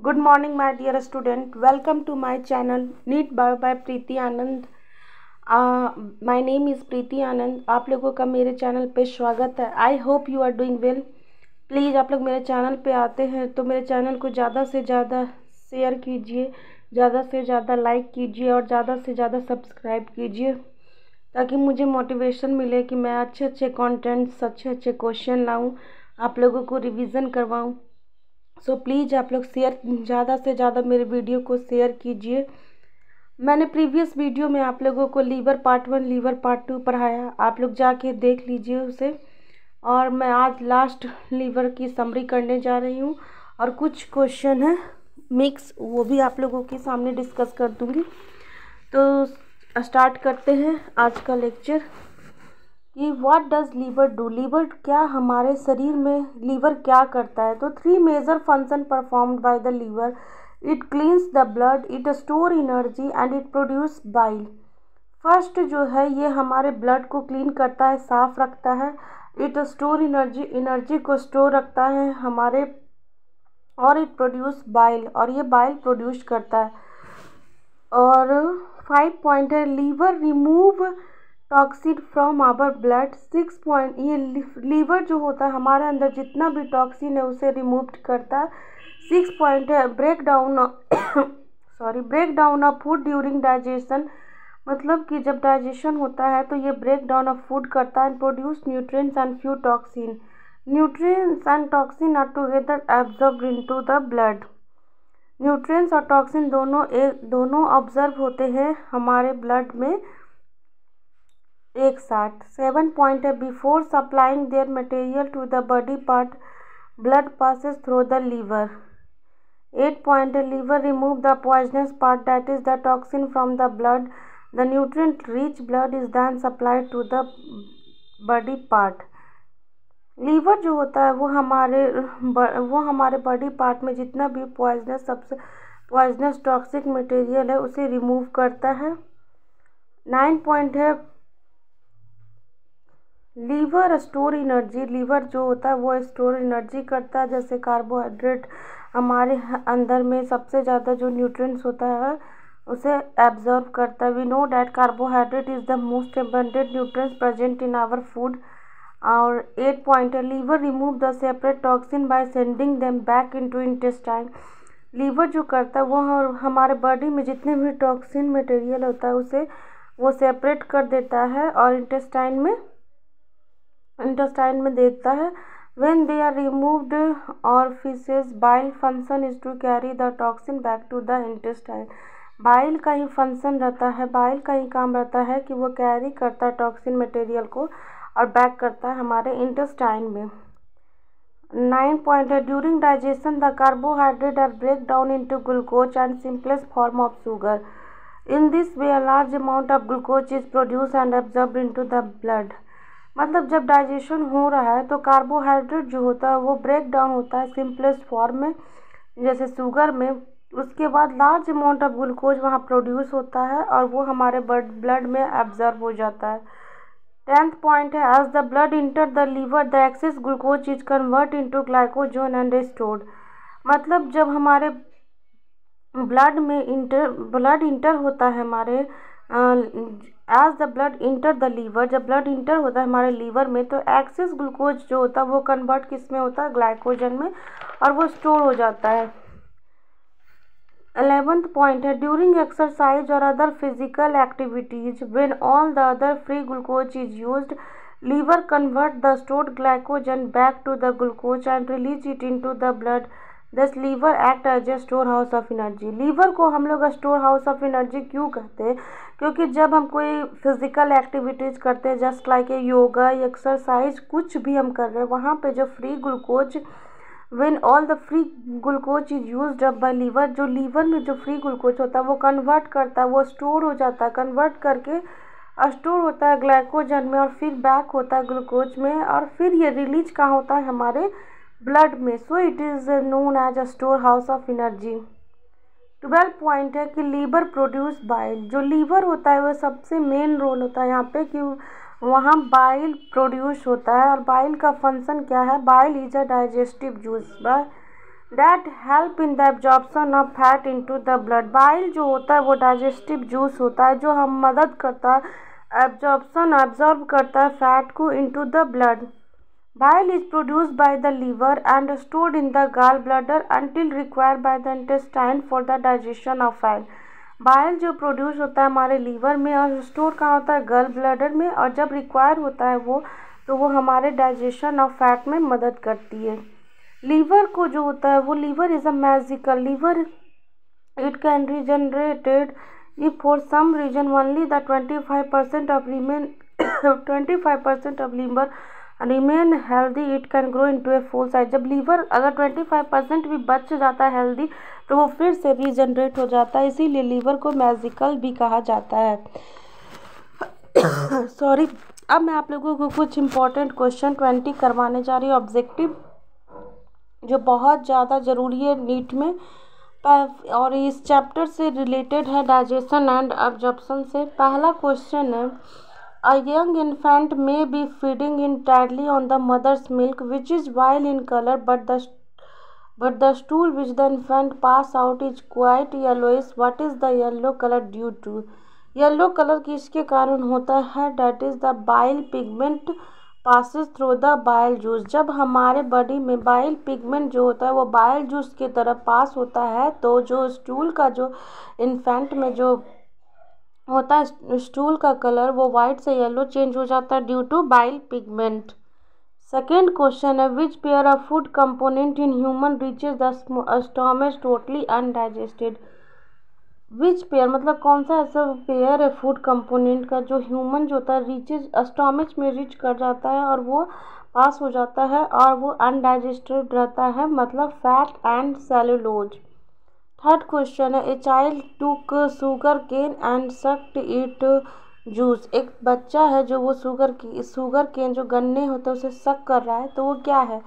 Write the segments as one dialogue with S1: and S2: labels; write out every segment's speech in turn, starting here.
S1: Good morning, my dear student. Welcome to my channel Neat Bio by Preeti Anand. My name is Preeti Anand. आप लोगों का मेरे channel पे स्वागत है. I hope you are doing well. Please आप लोग मेरे चैनल पे आते हैं तो मेरे चैनल को ज़्यादा से ज़्यादा शेयर कीजिए, ज़्यादा से ज़्यादा लाइक कीजिए और ज़्यादा से ज़्यादा सब्सक्राइब कीजिए, ताकि मुझे मोटिवेशन मिले कि मैं अच्छे अच्छे कंटेंट्स, अच्छे अच्छे क्वेश्चन लाऊं, आप लोगों को रिवीजन करवाऊं. सो प्लीज़ आप लोग शेयर, ज़्यादा से ज़्यादा मेरे वीडियो को शेयर कीजिए. मैंने प्रीवियस वीडियो में आप लोगों को लीवर पार्ट 1, लीवर पार्ट 2 पढ़ाया. आप लोग जाके देख लीजिए उसे. और मैं आज लास्ट लीवर की समरी करने जा रही हूँ और कुछ क्वेश्चन है मिक्स, वो भी आप लोगों के सामने डिस्कस कर दूँगी. तो स्टार्ट करते हैं आज का लेक्चर कि what does liver do. Liver क्या, हमारे शरीर में लीवर क्या करता है. तो 3 major function performed by the liver. It cleans the blood, it store energy and it produce bile. First जो है ये हमारे ब्लड को क्लीन करता है, साफ रखता है. इट स्टोर एनर्जी, एनर्जी को स्टोर रखता है हमारे. और इट प्रोड्यूस बाइल, और ये बाइल प्रोड्यूस करता है. और 5 पॉइंट है, liver remove toxin from our blood. 6 point, ये लीवर जो होता है हमारे अंदर जितना भी टॉक्सिन है उसे रिमूव करता है. 6 पॉइंट है, break down of food during digestion. मतलब कि जब डाइजेशन होता है तो ये ब्रेक डाउन ऑफ फूड करता है. Produce nutrients and few toxin. Nutrients and toxin are together absorbed into the blood. Nutrients और टॉक्सिन दोनों ऑब्जर्व होते हैं हमारे ब्लड में एक साथ. 7 पॉइंट है, before supplying their material to the body part blood passes through the liver. 8 point है, liver remove the poisonous part that is the toxin from the blood. The nutrient rich blood is then supplied to the body part. Liver जो होता है वो हमारे body part में जितना भी सबसे पॉइजनस टॉक्सिक मटेरियल है उसे रिमूव करता है. 9 पॉइंट है, लीवर स्टोर एनर्जी. लीवर जो होता है वो स्टोर एनर्जी करता है. जैसे कार्बोहाइड्रेट हमारे अंदर में सबसे ज़्यादा जो न्यूट्रिएंट्स होता है उसे एब्जॉर्ब करता है. We know that carbohydrate is the most abundant nutrients present in our food. और 8 पॉइंट है, liver remove the separate toxin by sending them back into intestine. Liver जो करता है वो हमारे बॉडी में जितने भी टॉक्सिन मटेरियल होता है उसे वो सेपरेट कर देता है और इंटेस्टाइन में देता है. When they are removed or feces, bile function is to carry the toxin back to the intestine. Bile का ही फंक्शन रहता है, बाइल का ही काम रहता है कि वो कैरी करता है टॉक्सिन मटेरियल को और बैक करता है हमारे इंटेस्टाइन में. 9 पॉइंट है, during digestion the carbohydrate are break down into glucose and simplest form of sugar. In this way a large amount of glucose is produce and absorbed into the blood. मतलब जब digestion हो रहा है तो carbohydrate जो होता है वो ब्रेक डाउन होता है सिंपलेस्ट फॉर्म में, जैसे शुगर में. उसके बाद लार्ज अमाउंट ऑफ ग्लूकोज वहाँ प्रोड्यूस होता है और वो हमारे ब्लड में एब्जॉर्ब हो जाता है. 10th पॉइंट है, as the blood enter the liver the excess glucose is convert into glycogen and stored. मतलब जब हमारे ब्लड इंटर होता है हमारे as the blood enter the liver, जब ब्लड इंटर होता है हमारे लीवर में तो एक्सेस ग्लूकोज जो होता है वो कन्वर्ट किस में होता है, ग्लाइकोजन में, और वो स्टोर हो जाता है. 11th पॉइंट है, ड्यूरिंग एक्सरसाइज और other physical activities when all the other free glucose is used, liver convert the stored glycogen back to the glucose and release it into the blood. Thus liver act as a store house of energy. Liver को हम लोग store house of energy क्यों कहते हैं? क्योंकि जब हम कोई फिजिकल एक्टिविटीज़ करते हैं, just like a yoga, exercise, कुछ भी हम कर रहे हैं, वहाँ पे जो free glucose, when all the free glucose is used up by liver, जो लीवर में जो फ्री ग्लूकोज होता है वो कन्वर्ट करता है, वो स्टोर हो जाता है, कन्वर्ट करके स्टोर होता है ग्लाइकोजन में और फिर बैक होता है ग्लूकोज में और फिर ये रिलीज कहाँ होता है, हमारे ब्लड में. So it is known as a store house of energy. 12 point है कि लीवर प्रोड्यूस बाइल. जो लीवर होता है वो सबसे मेन रोल होता है यहाँ पे कि वहाँ बाइल प्रोड्यूस होता है. और बाइल का फंक्शन क्या है? Bile is a digestive juice. that help in the absorption of fat into the blood। Bile जो होता है वो डाइजेस्टिव जूस होता है जो हम मदद करता है एब्जॉर्ब करता है फैट को into the blood। Bile is produced by the liver and stored in the gallbladder until required by the intestine for the digestion of fat। Bile जो प्रोड्यूस होता है हमारे लीवर में और स्टोर कहाँ होता है गल ब्लैडर में, और जब रिक्वायर होता है वो तो वो हमारे डाइजेशन ऑफ फैट में मदद करती है। लीवर को जो होता है वो liver is a magical liver, it can regenerated if for some reason only the 25% of remain 25% of liver remain healthy it can grow into a full size। जब लीवर अगर 25% भी बच जाता है हेल्दी तो वो फिर से रीजनरेट हो जाता है, इसीलिए लीवर को मैजिकल भी कहा जाता है। सॉरी। अब मैं आप लोगों को कुछ इंपॉर्टेंट क्वेश्चन 20 करवाने जा रही हूँ ऑब्जेक्टिव, जो बहुत ज़्यादा ज़रूरी है नीट में और इस चैप्टर से रिलेटेड है डाइजेशन एंड एब्जॉर्प्शन से। पहला क्वेश्चन है a young infant may be feeding entirely on the mother's milk which is white in color but the stool which the infant pass out is quite yellowish। what is the yellow color due to? Yellow colour किसके कारण होता है? That is the bile pigment passes through the bile juice. जब हमारे body में bile pigment जो होता है वो बाइल जूस की तरफ पास होता है तो जो स्टूल का जो इन्फेंट में जो होता है स्टूल का कलर वो वाइट से येलो चेंज हो जाता है due to bile pigment. Second question है which pair of food component in human reaches the stomach totally undigested. Which pair मतलब कौन सा ऐसा पेयर है फूड कंपोनेंट का जो ह्यूमन जो होता है रीचेज स्टोमच में रीच कर जाता है और वो पास हो जाता है और वो अनडाइजेस्टेड रहता है, मतलब fat and cellulose. Third question है a child took sugar cane and sucked it juice. एक बच्चा है जो वो शुगर केन जो गन्ने होते हैं उसे सक कर रहा है, तो वो क्या है?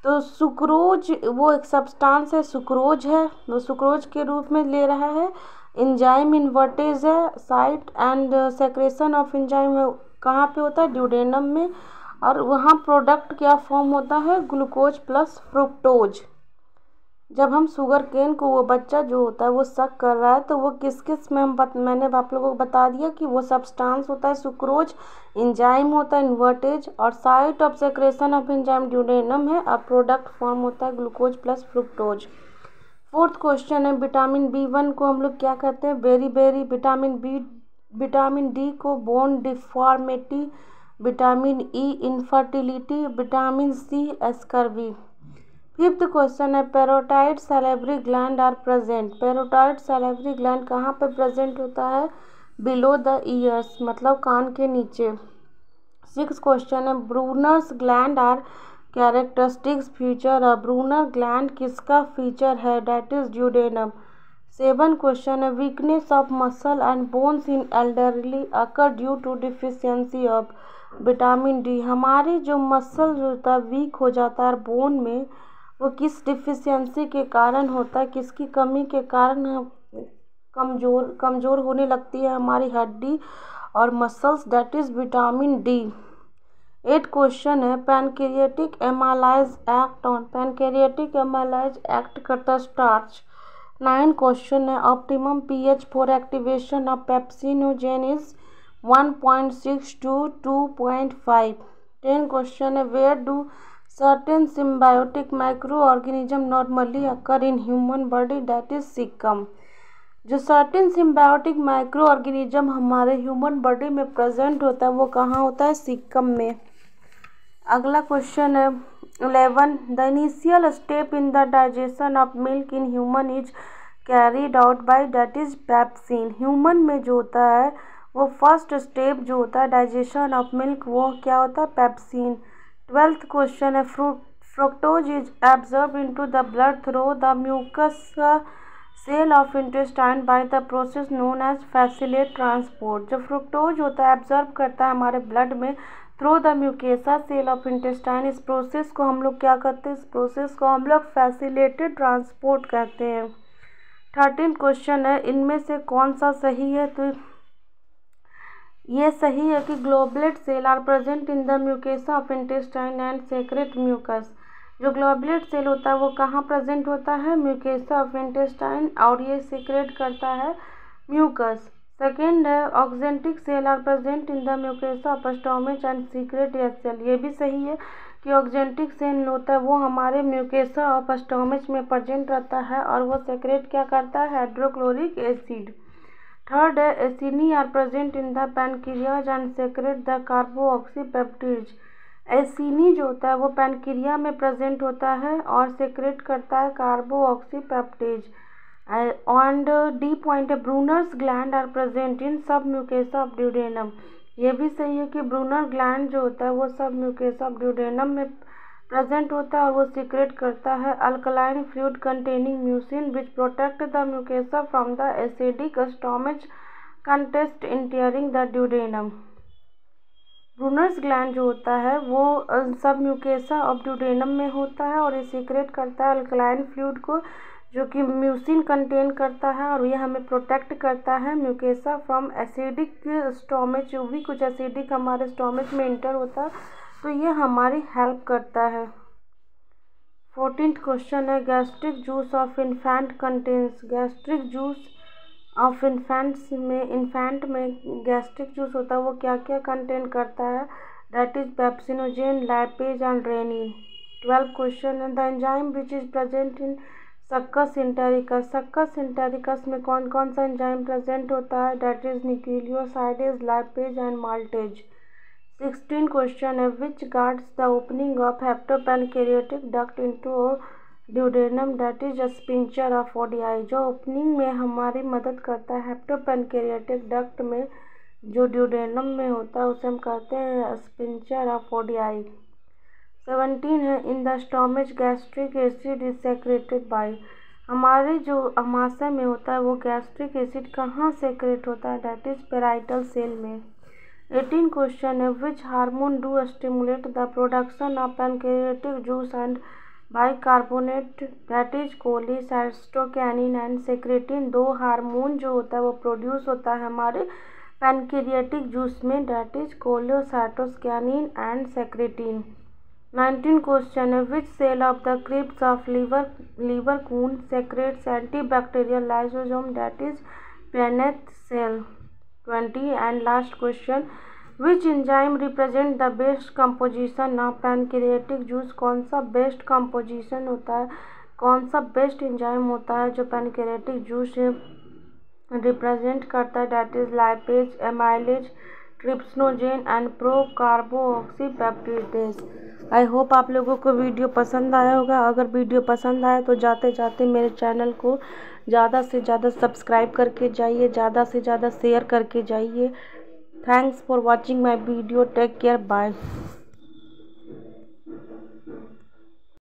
S1: तो सुक्रोज, वो एक सब्सटेंस है सुक्रोज है, वो सुक्रोज के रूप में ले रहा है। एंजाइम इन्वर्टेज है, site and secretion of enzyme है कहाँ पे होता है? ड्यूडेनम में, और वहाँ प्रोडक्ट क्या फॉर्म होता है? Glucose plus fructose. जब हम शुगर केन को वो बच्चा जो होता है वो सक कर रहा है तो वो किस किस में मैंने आप लोगों को बता दिया कि वो सब्सटेंस होता है सुक्रोज, एंजाइम होता है इन्वर्टेज, और site of secretion of enzyme duodenum है, और प्रोडक्ट फॉर्म होता है glucose plus fructose. Fourth question है विटामिन B1 को हम लोग क्या कहते हैं? बेरी। विटामिन डी को bone deformity, vitamin E infertility, vitamin C scurvy. Fifth question है parotid salivary gland are present. Parotid salivary gland कहाँ पे प्रेजेंट होता है? बिलो द ईयर्स, मतलब कान के नीचे। सिक्स क्वेश्चन है Brunner's gland are characteristics feature है। ब्रूनर ग्लैंड किसका फीचर है? That is duodenum. Seven question है weakness of muscle and bones in elderly occur due to deficiency of vitamin D. हमारे जो मसल जो होता है वीक हो जाता है बोन में, वो किस डिफिशियंसी के कारण होता है? किसकी कमी के कारण कमज़ोर होने लगती है हमारी हड्डी और muscles? That is vitamin D. 8 question है pancreatic amylase act on. Pancreatic amylase act करता स्टार्च। 9 क्वेश्चन है optimum pH for activation of pepsinogen is 1.6 to 2.5। 10 question है where do certain symbiotic micro organism normally occur in human body? That is caecum. जो certain symbiotic micro organism हमारे human body में present होता है वो कहाँ होता है? सिक्कम में। अगला क्वेश्चन है 11 the initial step in the digestion of milk in human is carried out by, that is pepsin. Human में जो होता है वो फर्स्ट स्टेप जो होता है डाइजेशन ऑफ मिल्क वो क्या होता है? पेप्सिन। 12th क्वेश्चन है fructose is absorb into the blood through the mucus cell of intestine by the process known as facilitate transport. जो फ्रुक्टोज होता है एब्जॉर्ब करता है हमारे ब्लड में through the mucosa cell of intestine. इस process को हम लोग क्या कहते हैं? इस प्रोसेस को हम लोग फैसिलेटेड ट्रांसपोर्ट कहते हैं। 13 क्वेश्चन है इनमें से कौन सा सही है? तो ये सही है कि goblet cell are present in the mucosa of intestine and secrete mucus. जो ग्लोबुलेट सेल होता है वो कहाँ प्रेजेंट होता है, म्यूकेसा ऑफ इंटेस्टाइन, और ये सीक्रेट करता है म्यूकस। सेकेंड है oxyntic cell are present in the mucosa of stomach and secretes cell. ये भी सही है कि ऑक्जेंटिक सेल होता है वो हमारे म्यूकेसा ऑफ स्टोमच में प्रेजेंट रहता है और वो सेक्रेट क्या करता है, हाइड्रोक्लोरिक एसिड। थर्ड है acini are present in the pancreas and secrete the carboxypeptidase. Acini जो होता है वो पैनक्रिया में प्रेजेंट होता है और सेक्रेट करता है कार्बोऑक्सीपेप्टिड्स। एंड डी पॉइंट है Brunner's gland are present in sub mucosa of duodenum. ये भी सही है कि ब्रूनर ग्लैंड जो होता है वो सब म्यूकेसा ऑफ ड्यूडेनम में प्रेजेंट होता है और वो सीक्रेट करता है alkaline fluid containing mucin which protect the mucosa from the acidic stomach contents entering the duodenum. Brunner's gland जो होता है वो सब म्यूकेसा ऑफ ड्यूडेनम में होता है और ये सीक्रेट करता है अल्कलाइन फ्लूइड को जो कि म्यूसिन कंटेन करता है और ये हमें प्रोटेक्ट करता है म्यूकेसा फ्रॉम एसिडिक स्टोमच। जो भी कुछ एसिडिक हमारे स्टोमच में इंटर होता है तो ये हमारी हेल्प करता है। 14th क्वेश्चन है gastric juice of infant contains. Gastric juice of infant में गैस्ट्रिक जूस होता है वो क्या क्या कंटेन करता है, that is pepsinogen, lipase and rennin. 12th question है the enzyme which is present in succus entericus. Succus entericus में कौन कौन सा एंजाइम प्रेजेंट होता है, that is nucleosidase, lipase and maltase. 16 question है which guards the opening of hepatopancreatic duct into duodenum, that is sphincter of ODI. जो opening में हमारी मदद करता है हेप्टोपैनक्रियाटिक डक्ट में जो ड्यूडेनम में होता है उसे हम कहते हैं स्पिंचर ऑफ ओडियाई। 17 है in the stomach gastric acid is secreted bye. हमारे जो अमाशय में होता है वो गैस्ट्रिक एसिड कहाँ सेक्रेट होता है, दैट इज पेराइटल सेल में। 18 क्वेश्चन है which hormone do stimulate the production of pancreatic juice and bicarbonate, that is cholecystokinin and secretin. दो हार्मोन जो होता है वो प्रोड्यूस होता है हमारे पैनक्रियाटिक जूस में, that is cholecystokinin and secretin. 19 question है which cell of the crypts of Lieberkühn secretes antibacterial lysosome, that is Paneth cell. 20 and last question which enzyme represent the best composition of pancreatic juice. कौन सा best composition होता है, कौन सा best enzyme होता है जो pancreatic juice represent करता है, that is lipase, amylase, trypsinogen and procarboxypeptidase. I hope आप लोगों को वीडियो पसंद आया होगा। अगर वीडियो पसंद आया तो जाते जाते मेरे चैनल को ज़्यादा से ज़्यादा सब्सक्राइब करके जाइए, ज़्यादा से ज़्यादा शेयर करके जाइए। Thanks for watching my video, take care, bye.